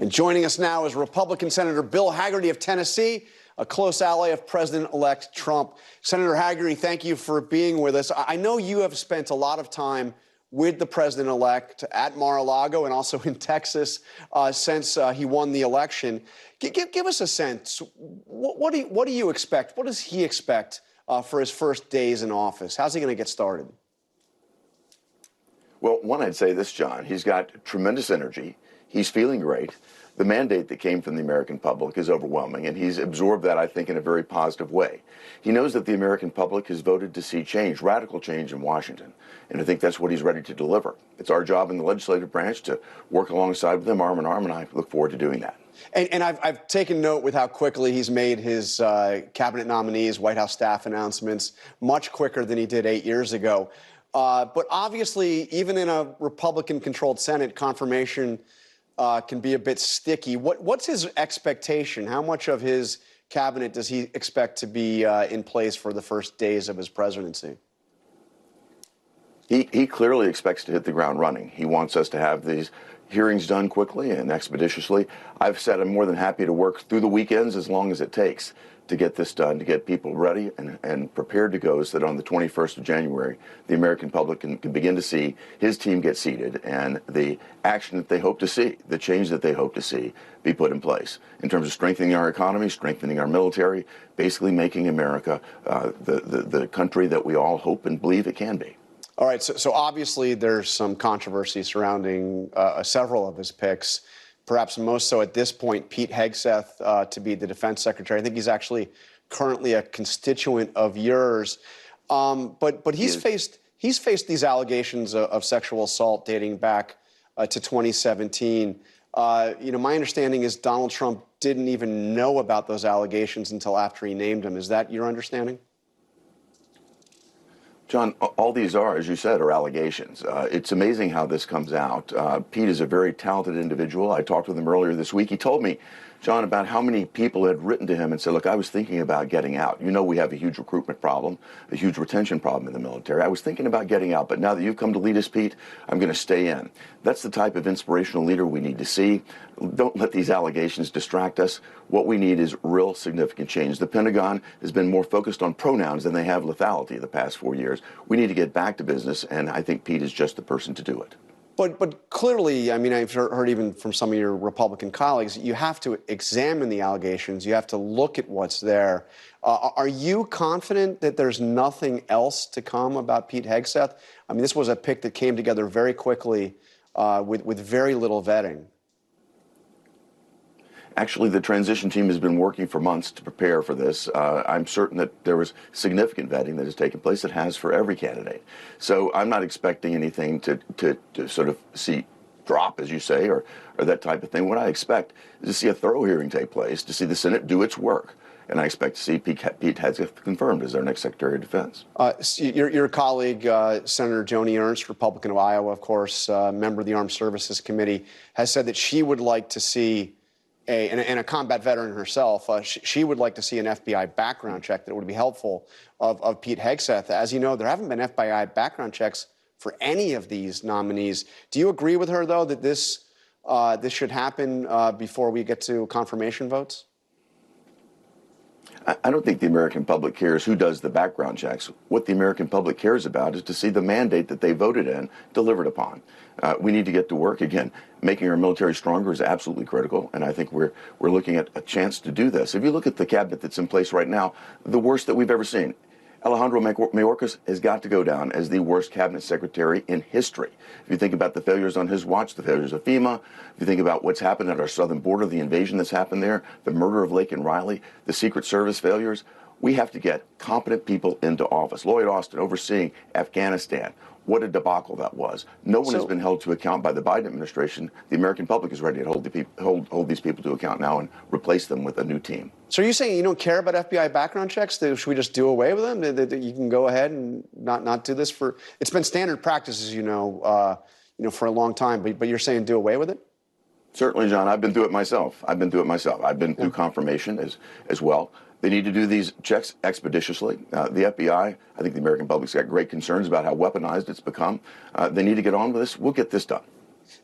And joining us now is Republican Senator Bill Hagerty of Tennessee, a close ally of President-elect Trump. Senator Hagerty, thank you for being with us. I know you have spent a lot of time with the president-elect at Mar-a-Lago and also in Texas since he won the election. Give us a sense. What do you expect? What does he expect for his first days in office? How's he going to get started? Well, one, I'd say this, John. He's got tremendous energy. He's feeling great. The mandate that came from the American public is overwhelming, and he's absorbed that, I think, in a very positive way. He knows that the American public has voted to see change, radical change in Washington, and I think that's what he's ready to deliver. It's our job in the legislative branch to work alongside with him, arm in arm, and I look forward to doing that. And I've taken note with how quickly he's made his cabinet nominees, White House staff announcements, much quicker than he did 8 years ago. But obviously, even in a Republican-controlled Senate, confirmation can be a bit sticky. What's his expectation? How much of his cabinet does he expect to be in place for the first days of his presidency? He clearly expects to hit the ground running. He wants us to have these hearings done quickly and expeditiously. I've said I'm more than happy to work through the weekends as long as it takes to get this done, to get people ready and prepared to go so that on the 21st of January, the American public can begin to see his team get seated and the action that they hope to see, the change that they hope to see be put in place in terms of strengthening our economy, strengthening our military, basically making America the country that we all hope and believe it can be. All right, so obviously there's some controversy surrounding several of his picks, perhaps most so at this point, Pete Hegseth to be the defense secretary. I think he's actually currently a constituent of yours. But he's faced these allegations of sexual assault dating back to 2017. My understanding is Donald Trump didn't even know about those allegations until after he named him. Is that your understanding? John, all these are, as you said, are allegations. It's amazing how this comes out. Pete is a very talented individual. I talked with him earlier this week. He told me, John, about how many people had written to him and said, look, I was thinking about getting out. You know, we have a huge recruitment problem, a huge retention problem in the military. I was thinking about getting out, but now that you've come to lead us, Pete, I'm going to stay in. That's the type of inspirational leader we need to see. Don't let these allegations distract us. What we need is real significant change. The Pentagon has been more focused on pronouns than they have lethality the past 4 years. We need to get back to business, and I think Pete is just the person to do it. But clearly, I mean, I've heard even from some of your Republican colleagues, you have to examine the allegations. You have to look at what's there. Are you confident that there's nothing else to come about Pete Hegseth? I mean, this was a pick that came together very quickly with very little vetting. Actually, the transition team has been working for months to prepare for this. I'm certain that there was significant vetting that has taken place. It has for every candidate. So I'm not expecting anything to sort of see drop, as you say, or that type of thing. What I expect is to see a thorough hearing take place, to see the Senate do its work. And I expect to see Pete Hegseth confirmed as our next Secretary of Defense. Your colleague, Senator Joni Ernst, Republican of Iowa, of course, member of the Armed Services Committee, has said that she would like to see and a combat veteran herself, she would like to see an FBI background check that would be helpful of Pete Hegseth. As you know, there haven't been FBI background checks for any of these nominees. Do you agree with her, though, that this should happen before we get to confirmation votes? I don't think the American public cares who does the background checks. What the American public cares about is to see the mandate that they voted in delivered upon. We need to get to work. Again, making our military stronger is absolutely critical, and I think we're looking at a chance to do this. If you look at the cabinet that's in place right now, the worst that we've ever seen. Alejandro Mayorkas has got to go down as the worst cabinet secretary in history. If you think about the failures on his watch, the failures of FEMA, if you think about what's happened at our southern border, the invasion that's happened there, the murder of Lake and Riley, the Secret Service failures, we have to get competent people into office. Lloyd Austin overseeing Afghanistan. What a debacle that was. No one has been held to account by the Biden administration. The American public is ready to hold these people to account now and replace them with a new team. So are you saying you don't care about FBI background checks? Should we just do away with them? That you can go ahead and not do this for? It's been standard practice, as you know, for a long time. But you're saying do away with it? Certainly, John. I've been through it myself. I've been through confirmation as well. They need to do these checks expeditiously. The FBI, I think the American public's got great concerns about how weaponized it's become. They need to get on with this. We'll get this done.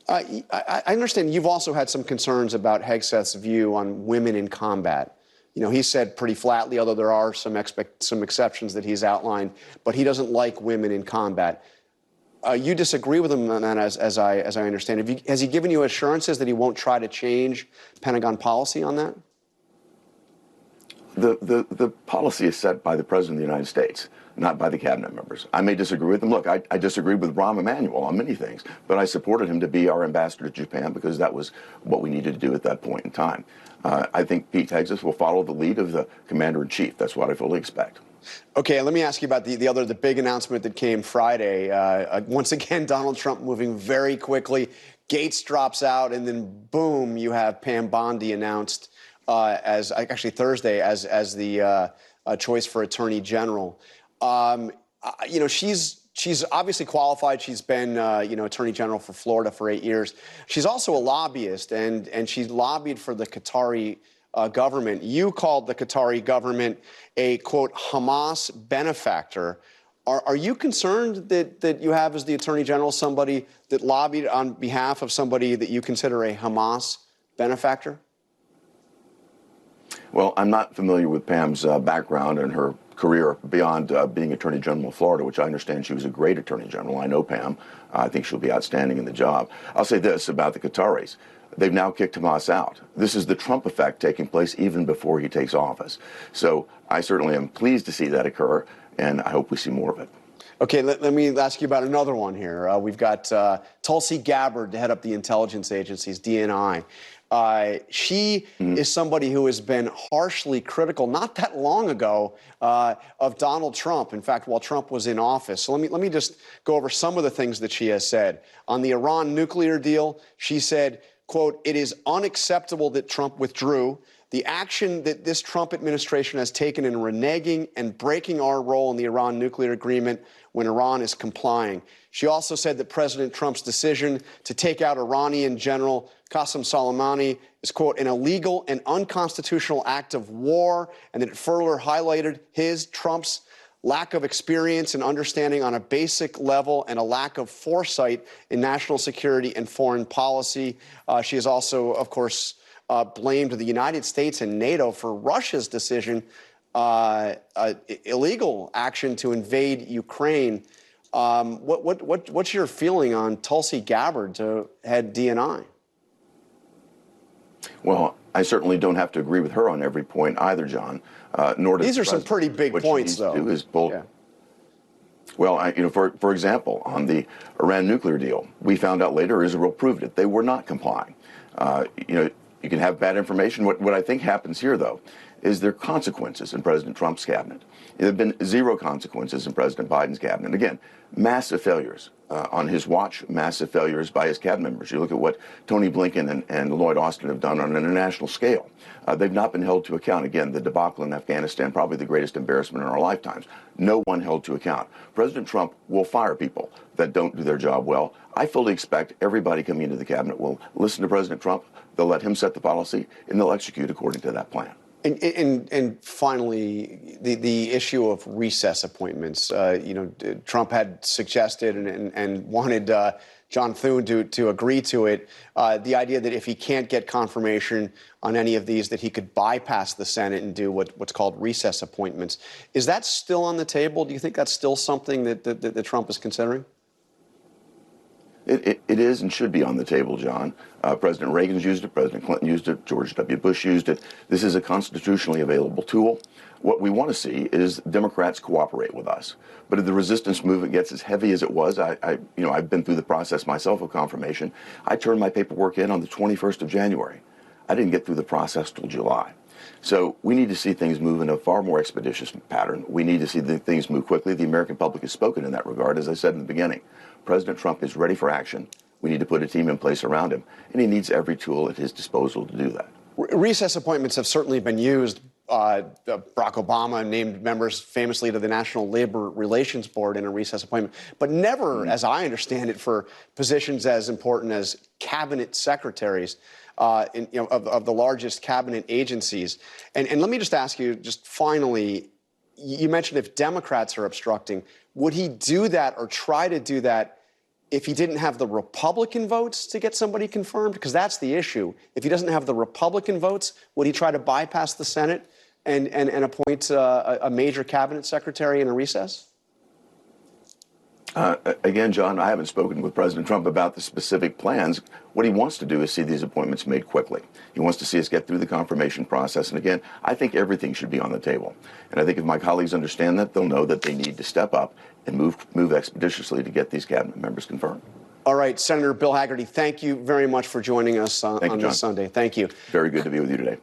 I understand you've also had some concerns about Hegseth's view on women in combat. You know, he said pretty flatly, although there are some exceptions that he's outlined, but he doesn't like women in combat. You disagree with him on that, as I understand. Has he given you assurances that he won't try to change Pentagon policy on that? The policy is set by the President of the United States, not by the cabinet members. I may disagree with them. Look, I disagreed with Rahm Emanuel on many things, but I supported him to be our ambassador to Japan because that was what we needed to do at that point in time. I think Pete Hegseth will follow the lead of the commander-in-chief. That's what I fully expect. Okay, let me ask you about the big announcement that came Friday. Once again, Donald Trump moving very quickly. Gates drops out, and then boom, you have Pam Bondi announced as actually Thursday as the choice for Attorney General. You know, she's obviously qualified. She's been Attorney General for Florida for 8 years. She's also a lobbyist, and she's lobbied for the Qatari government. You called the Qatari government a, quote, Hamas benefactor. Are you concerned that you have as the Attorney General somebody that lobbied on behalf of somebody that you consider a Hamas benefactor? Well, I'm not familiar with Pam's background and her career beyond being Attorney General of Florida, which I understand she was a great Attorney General. I know Pam. I think she'll be outstanding in the job. I'll say this about the Qataris. They've now kicked Hamas out. This is the Trump effect taking place even before he takes office. So I certainly am pleased to see that occur, and I hope we see more of it. Okay, let me ask you about another one here. We've got Tulsi Gabbard to head up the intelligence agencies, DNI. She is somebody who has been harshly critical, not that long ago, of Donald Trump. In fact, while Trump was in office. So let me just go over some of the things that she has said. On the Iran nuclear deal, she said, quote, "It is unacceptable that Trump withdrew. The action that this Trump administration has taken in reneging and breaking our role in the Iran nuclear agreement when Iran is complying." She also said that President Trump's decision to take out Iranian General Qasem Soleimani is, quote, "an illegal and unconstitutional act of war," and that it further highlighted Trump's lack of experience and understanding on a basic level and a lack of foresight in national security and foreign policy. She has also, of course, blamed the United States and NATO for Russia's decision, illegal action to invade Ukraine. What's your feeling on Tulsi Gabbard to head DNI? Well, I certainly don't have to agree with her on every point either, John. Nor does these are some pretty big points, though. Do is bold. Yeah. Well, for example, on the Iran nuclear deal, we found out later Israel proved it. They were not complying. You can have bad information. What I think happens here, though, is there are consequences in President Trump's cabinet. There have been zero consequences in President Biden's cabinet. Again, massive failures on his watch, massive failures by his cabinet members. You look at what Tony Blinken and Lloyd Austin have done on an international scale. They've not been held to account. Again, the debacle in Afghanistan, probably the greatest embarrassment in our lifetimes. No one held to account. President Trump will fire people that don't do their job well. I fully expect everybody coming into the cabinet will listen to President Trump. They'll let him set the policy, and they'll execute according to that plan. And finally, the issue of recess appointments. Trump had suggested and wanted John Thune to agree to it. The idea that if he can't get confirmation on any of these, that he could bypass the Senate and do what's called recess appointments. Is that still on the table? Do you think that's still something that Trump is considering? It is and should be on the table, John. President Reagan's used it. President Clinton used it. George W. Bush used it. This is a constitutionally available tool. What we want to see is Democrats cooperate with us. But if the resistance movement gets as heavy as it was, I've been through the process myself of confirmation. I turned my paperwork in on the 21st of January. I didn't get through the process till July. So we need to see things move in a far more expeditious pattern. We need to see things move quickly. The American public has spoken in that regard, as I said in the beginning. President Trump is ready for action. We need to put a team in place around him, and he needs every tool at his disposal to do that. Recess appointments have certainly been used. Barack Obama named members famously to the National Labor Relations Board in a recess appointment, but never, as I understand it, for positions as important as cabinet secretaries of the largest cabinet agencies. And let me just ask you, just finally, you mentioned if Democrats are obstructing, would he do that or try to do that if he didn't have the Republican votes to get somebody confirmed? Because that's the issue. If he doesn't have the Republican votes, would he try to bypass the Senate and appoint a major cabinet secretary in a recess? Again, John, I haven't spoken with President Trump about the specific plans. What he wants to do is see these appointments made quickly. He wants to see us get through the confirmation process. And again, I think everything should be on the table. And I think if my colleagues understand that, they'll know that they need to step up and move expeditiously to get these cabinet members confirmed. All right, Senator Bill Hagerty, thank you very much for joining us on John. this Sunday. Thank you. Very good to be with you today.